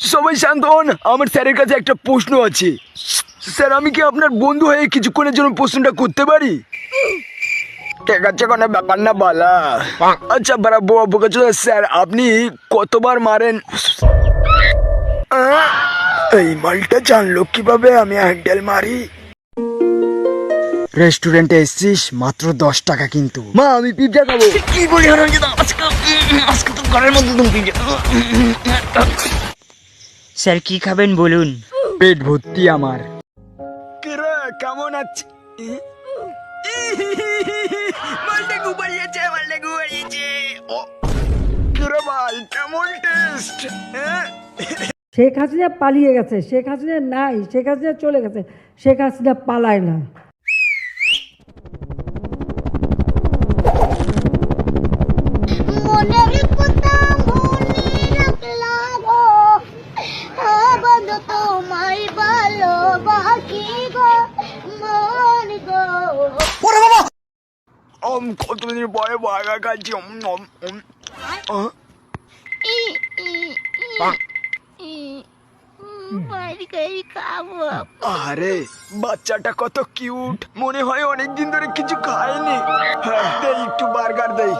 সবাই শান্ত হন, আমার স্যারের কাছে একটা প্রশ্ন আছে। স্যার, আমি কি আপনার বন্ধু হয়ে কিছুক্ষণের জন্য প্রশ্নটা করতে পারি? ঠিক আছে, কোনো ব্যাপার না, বলা। আচ্ছা বারা বোকাচোদা স্যার, আপনি কতবার মারেন? এই মালটা জানলো কিভাবে আমি হ্যান্ডেল মারি? রেস্টুরেন্টে এসছিস, মাত্র 10 টাকা কিন্তু। মা, আমি পিৎজা খাবো। কি বলি আজকে তো ঘরের মধ্যে তুমি পিৎজা। স্যার কি খাবেন বলুন? পেট ভর্তি আমার। কিরে, কেমন আছিস? মালটা গুবাড়িয়েছে, মালটা গুবাড়িয়েছে। কিরে ভাই, কেমন টেস্ট? শেখ হাসিনা পালিয়ে গেছে, শেখ হাসিনা নাই, শেখ হাসিনা চলে গেছে, শেখ হাসিনা পালায় না। মনের কথা মনে রাখলাম গো, আবাদ তোমায় ভালোবাসি গো, মন গো। কতদিন পরে বার্গার খাচ্ছি। বার্গার খাবো। আরে বাচ্চাটা কত কিউট, মনে হয় অনেকদিন ধরে কিছু খায়নি। হ্যাঁ, দেই একটু বার্গার দেই।